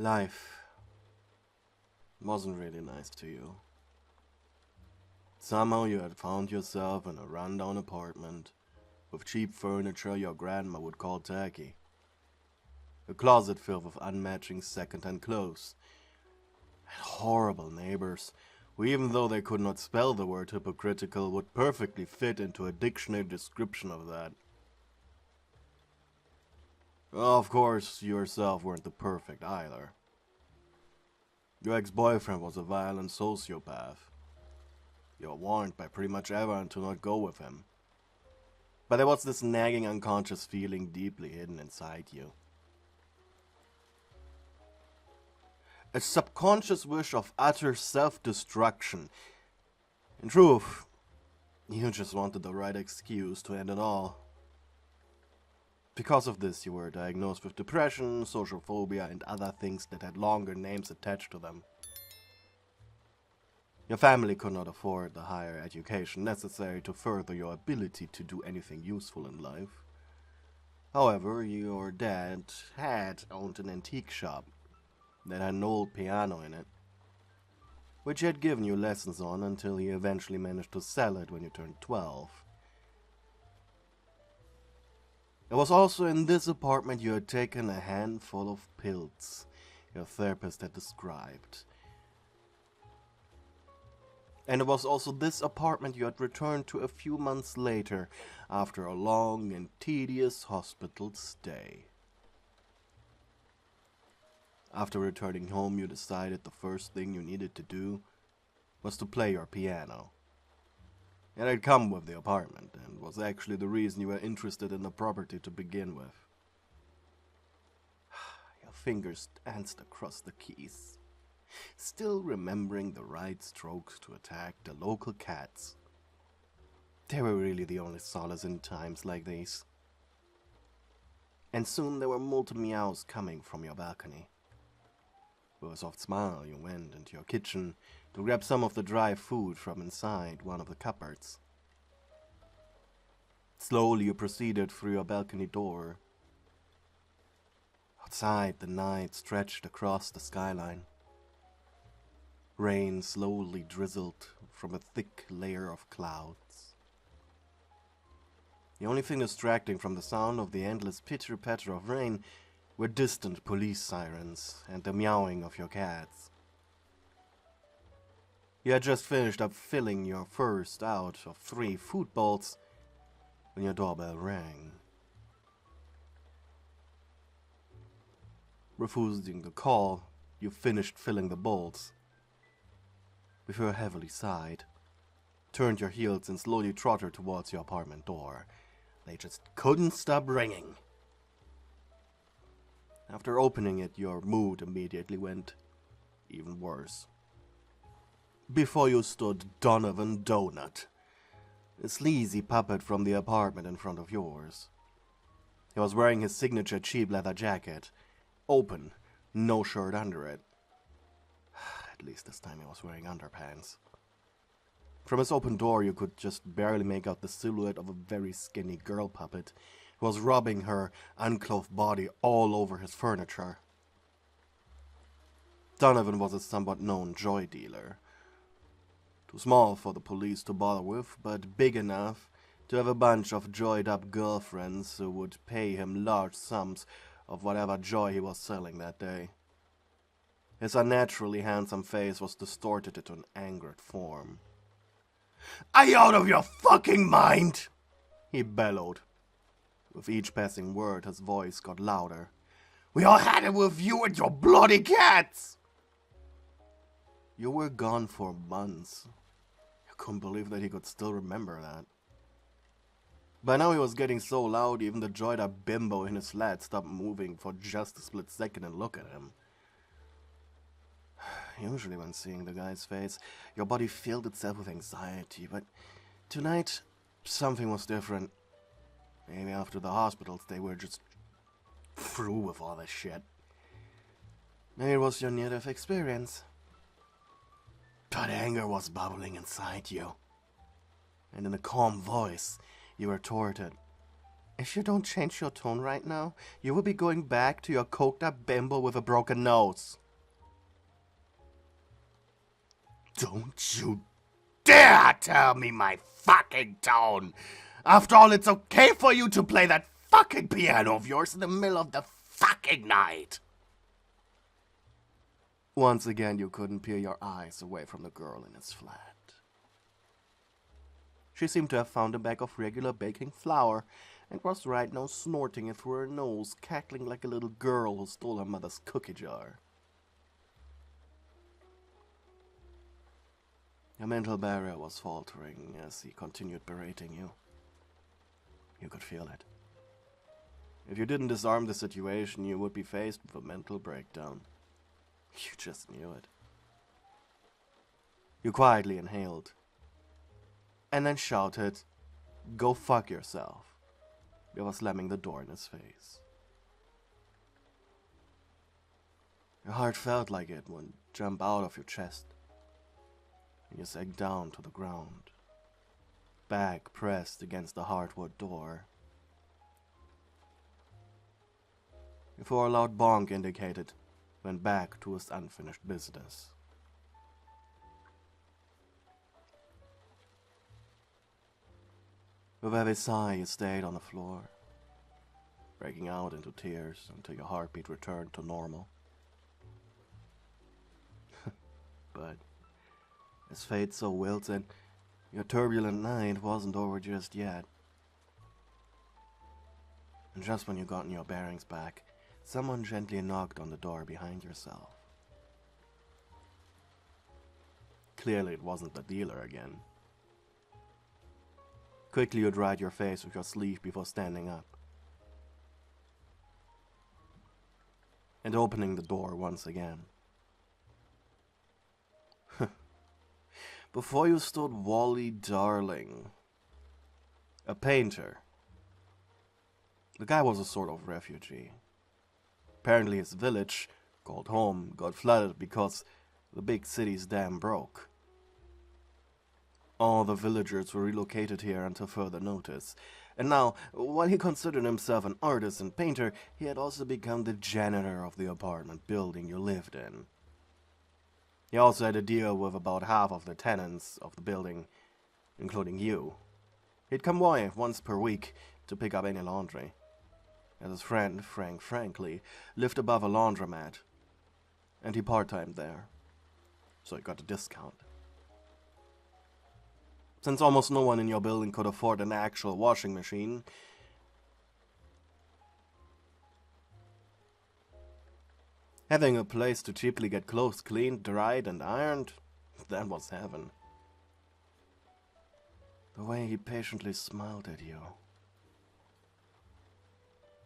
Life wasn't really nice to you. Somehow you had found yourself in a rundown apartment with cheap furniture your grandma would call tacky. A closet filled with unmatching second-hand clothes. And horrible neighbors who, even though they could not spell the word hypocritical, would perfectly fit into a dictionary description of that. Of course, you yourself weren't the perfect either. Your ex-boyfriend was a violent sociopath. You were warned by pretty much everyone to not go with him. But there was this nagging unconscious feeling deeply hidden inside you. A subconscious wish of utter self-destruction. In truth, you just wanted the right excuse to end it all. Because of this, you were diagnosed with depression, social phobia, and other things that had longer names attached to them. Your family could not afford the higher education necessary to further your ability to do anything useful in life. However, your dad had owned an antique shop that had an old piano in it, which he had given you lessons on until he eventually managed to sell it when you turned 12. It was also in this apartment you had taken a handful of pills your therapist had described. And it was also this apartment you had returned to a few months later after a long and tedious hospital stay. After returning home, you decided the first thing you needed to do was to play your piano. It had come with the apartment, and was actually the reason you were interested in the property to begin with. Your fingers danced across the keys, still remembering the right strokes to attack the local cats. They were really the only solace in times like these. And soon there were multiple meows coming from your balcony. With a soft smile, you went into your kitchen to grab some of the dry food from inside one of the cupboards. Slowly you proceeded through your balcony door. Outside, the night stretched across the skyline. Rain slowly drizzled from a thick layer of clouds. The only thing distracting from the sound of the endless pitter-patter of rain were distant police sirens and the meowing of your cats. You had just finished up filling your first out of 3 food bowls when your doorbell rang. Refusing the call, you finished filling the bowls. Before you heavily sighed, turned your heels and slowly trotted towards your apartment door. They just couldn't stop ringing. After opening it, your mood immediately went even worse. Before you stood Donovan Donut, a sleazy puppet from the apartment in front of yours. He was wearing his signature cheap leather jacket, open, no shirt under it. At least this time he was wearing underpants. From his open door you could just barely make out the silhouette of a very skinny girl puppet who was rubbing her unclothed body all over his furniture. Donovan was a somewhat known joy dealer. Too small for the police to bother with, but big enough to have a bunch of joyed-up girlfriends who would pay him large sums of whatever joy he was selling that day. His unnaturally handsome face was distorted into an angered form. "Are you out of your fucking mind?" he bellowed. With each passing word, his voice got louder. "We all had it with you and your bloody cats!" You were gone for months. You couldn't believe that he could still remember that. By now he was getting so loud, even the joyed-up bimbo in his flat stopped moving for just a split second and look at him. Usually when seeing the guy's face, your body filled itself with anxiety, but tonight, something was different. Maybe after the hospital stay we were just through with all this shit. Maybe it was your near-death experience. But anger was bubbling inside you. And in a calm voice, you retorted, If you don't change your tone right now, you will be going back to your coked-up bimbo with a broken nose. Don't you dare tell me my fucking tone! After all, it's okay for you to play that fucking piano of yours in the middle of the fucking night! Once again, you couldn't peer your eyes away from the girl in his flat. She seemed to have found a bag of regular baking flour and was right now snorting it through her nose, cackling like a little girl who stole her mother's cookie jar. Your mental barrier was faltering as he continued berating you. You could feel it. If you didn't disarm the situation, you would be faced with a mental breakdown. You just knew it. You quietly inhaled, and then shouted, "Go fuck yourself," before slamming the door in his face. Your heart felt like it would jump out of your chest, and you sank down to the ground, back pressed against the hardwood door. Before a loud bonk indicated, went back to his unfinished business. With a heavy sigh, you stayed on the floor, breaking out into tears until your heartbeat returned to normal. But, as fate so willed it, your turbulent night wasn't over just yet. And just when you gotten your bearings back, someone gently knocked on the door behind yourself. Clearly it wasn't the dealer again. Quickly you dried your face with your sleeve before standing up and opening the door once again. Before you stood Wally Darling, a painter. The guy was a sort of refugee. Apparently his village, called home, got flooded because the big city's dam broke. All the villagers were relocated here until further notice. And now, while he considered himself an artist and painter, he had also become the janitor of the apartment building you lived in. He also had to deal with about half of the tenants of the building, including you. He'd come by once per week to pick up any laundry, as his friend, Frank Frankly, lived above a laundromat, and he part-timed there, so he got a discount. Since almost no one in your building could afford an actual washing machine, having a place to cheaply get clothes cleaned, dried, and ironed, that was heaven. The way he patiently smiled at you.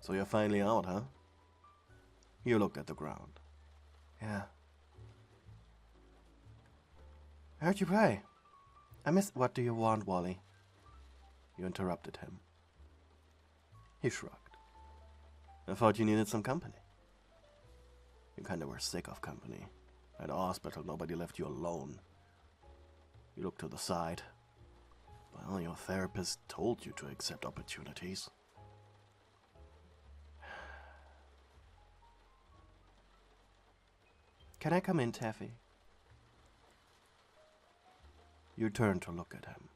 So you're finally out, huh? You looked at the ground. Yeah. I heard you pray. I missed. What do you want, Wally? You interrupted him. He shrugged. I thought you needed some company. You kinda were sick of company. At the hospital, nobody left you alone. You looked to the side. Well, your therapist told you to accept opportunities. Can I come in, Taffy? You turned to look at him.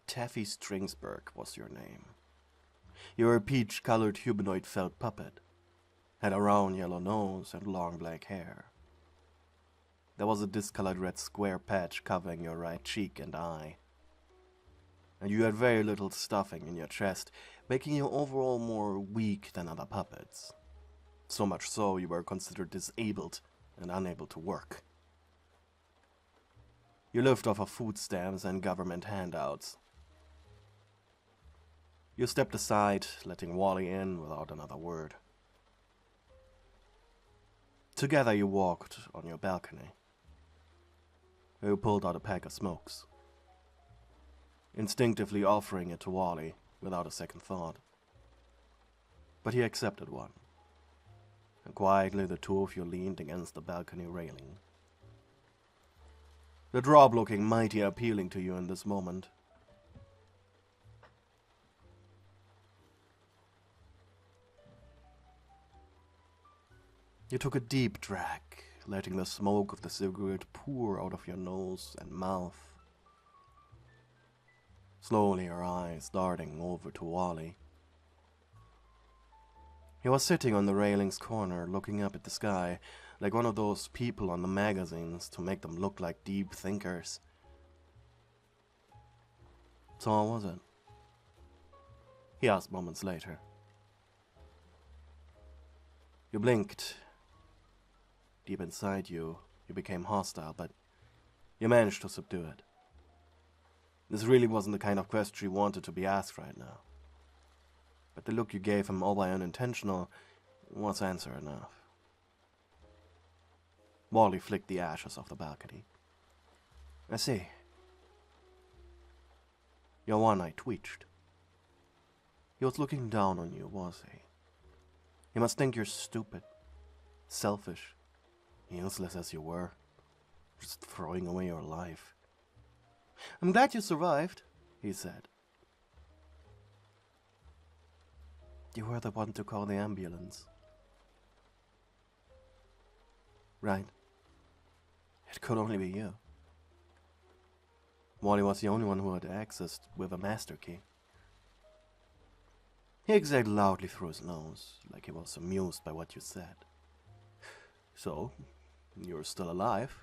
Taffy Stringsberg was your name. You were a peach-colored humanoid felt puppet. Had a round yellow nose and long black hair. There was a discolored red square patch covering your right cheek and eye. And you had very little stuffing in your chest, making you overall more weak than other puppets. So much so you were considered disabled and unable to work. You lived off of food stamps and government handouts. You stepped aside, letting Wally in without another word. Together you walked on your balcony. You pulled out a pack of smokes, instinctively offering it to Wally without a second thought. But he accepted one, and quietly the two of you leaned against the balcony railing. The drop looking mighty appealing to you in this moment. You took a deep drag, letting the smoke of the cigarette pour out of your nose and mouth. Slowly your eyes darting over to Wally. He was sitting on the railing's corner, looking up at the sky, like one of those people on the magazines to make them look like deep thinkers. So how was it? He asked moments later. You blinked. Deep inside you, you became hostile, but you managed to subdue it. This really wasn't the kind of question you wanted to be asked right now. But the look you gave him, albeit unintentional, was answer enough. Wally flicked the ashes off the balcony. I see. Your one eye twitched. He was looking down on you, was he? He must think you're stupid, selfish, useless as you were, just throwing away your life. I'm glad you survived, he said. You were the one to call the ambulance. Right. It could only be you. Wally was the only one who had access with a master key. He exhaled loudly through his nose, like he was amused by what you said. So, you're still alive?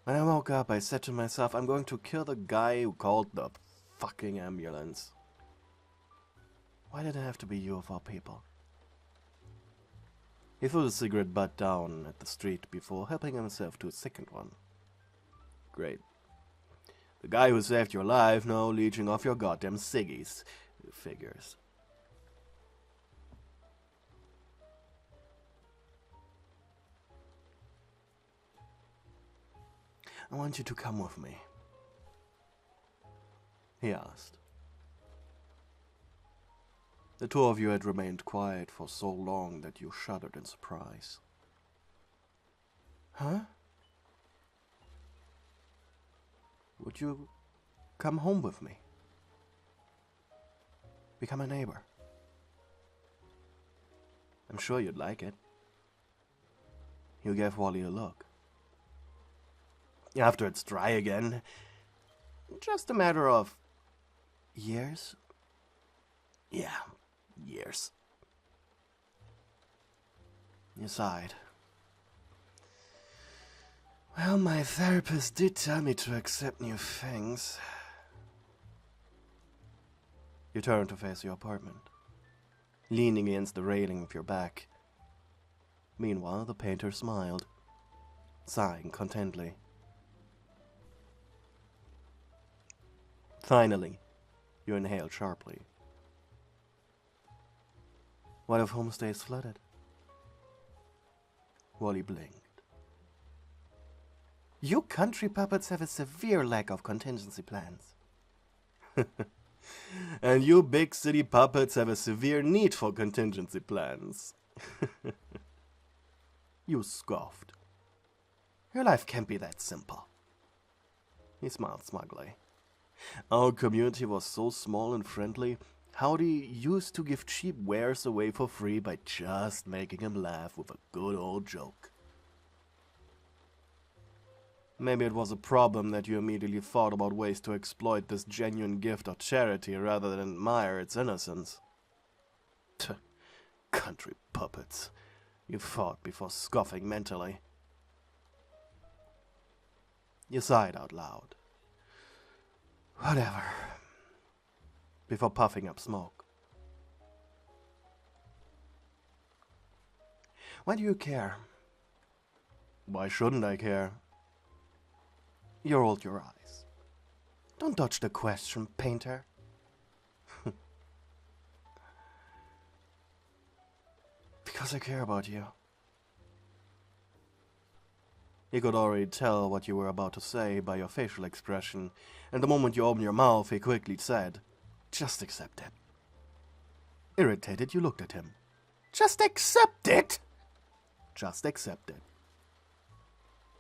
When I woke up, I said to myself, I'm going to kill the guy who called the fucking ambulance. Why did it have to be you of all people? He threw the cigarette butt down at the street before helping himself to a second one. Great. The guy who saved your life now leeching off your goddamn ciggies. Figures. I want you to come with me, he asked. The two of you had remained quiet for so long that you shuddered in surprise. Huh? Would you come home with me? Become a neighbor? I'm sure you'd like it. You gave Wally a look. After it's dry again, just a matter of years? Yeah, years. You sighed. Well, my therapist did tell me to accept new things. You turned to face your apartment, leaning against the railing with your back. Meanwhile, the painter smiled, sighing contentedly. Finally, you inhaled sharply. What if home stays flooded? Wally blinked. You country puppets have a severe lack of contingency plans. And you big city puppets have a severe need for contingency plans. You scoffed. Your life can't be that simple. He smiled smugly. Our community was so small and friendly, Howdy used to give cheap wares away for free by just making him laugh with a good old joke. Maybe it was a problem that you immediately thought about ways to exploit this genuine gift of charity rather than admire its innocence. Tuh, country puppets, you thought before scoffing mentally. You sighed out loud. Whatever. Before puffing up smoke. Why do you care? Why shouldn't I care? You rolled your eyes. Don't dodge the question, painter. Because I care about you. He could already tell what you were about to say by your facial expression, and the moment you opened your mouth, he quickly said, "Just accept it." Irritated, you looked at him. "Just accept it?" "Just accept it."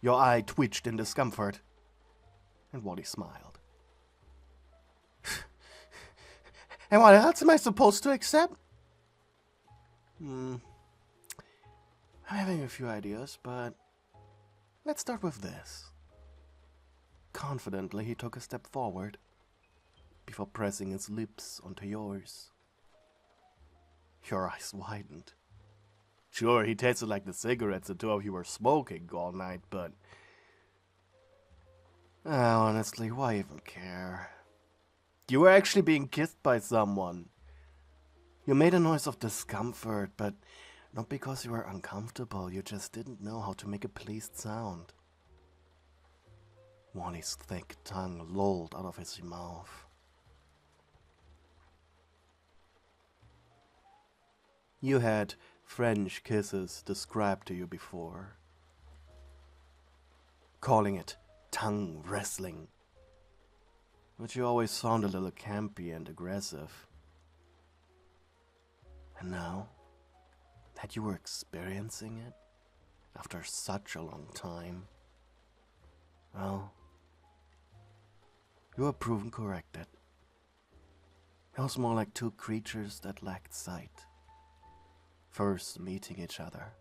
Your eye twitched in discomfort, and Wally smiled. And what else am I supposed to accept? I'm having a few ideas, but let's start with this. Confidently, he took a step forward before pressing his lips onto yours. Your eyes widened. Sure, he tasted like the cigarettes the two of you were smoking all night, but... honestly, why even care? You were actually being kissed by someone. You made a noise of discomfort, but not because you were uncomfortable, you just didn't know how to make a pleased sound. Wally's thick tongue lolled out of his mouth. You had French kisses described to you before, calling it tongue wrestling, but you always found a little campy and aggressive. And now that you were experiencing it after such a long time, well, you were proven correct. It was more like two creatures that lacked sight, first meeting each other,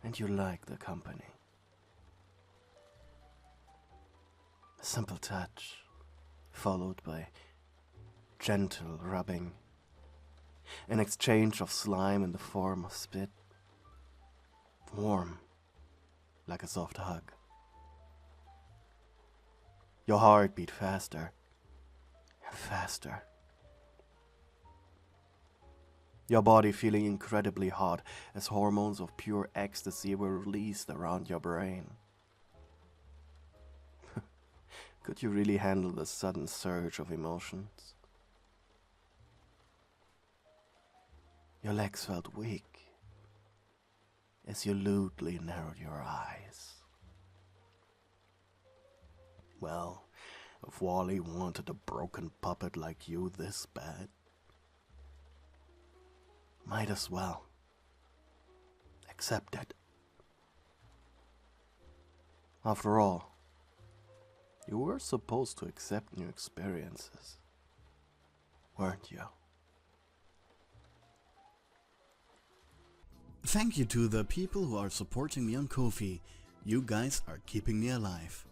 and you liked the company. A simple touch, followed by gentle rubbing, an exchange of slime in the form of spit, warm like a soft hug. Your heart beat faster and faster. Your body feeling incredibly hot as hormones of pure ecstasy were released around your brain. Could you really handle the sudden surge of emotions? Your legs felt weak as you lewdly narrowed your eyes. Well, if Wally wanted a broken puppet like you this bad, might as well accept it. After all, you were supposed to accept new experiences, weren't you? Thank you to the people who are supporting me on Ko-fi. You guys are keeping me alive.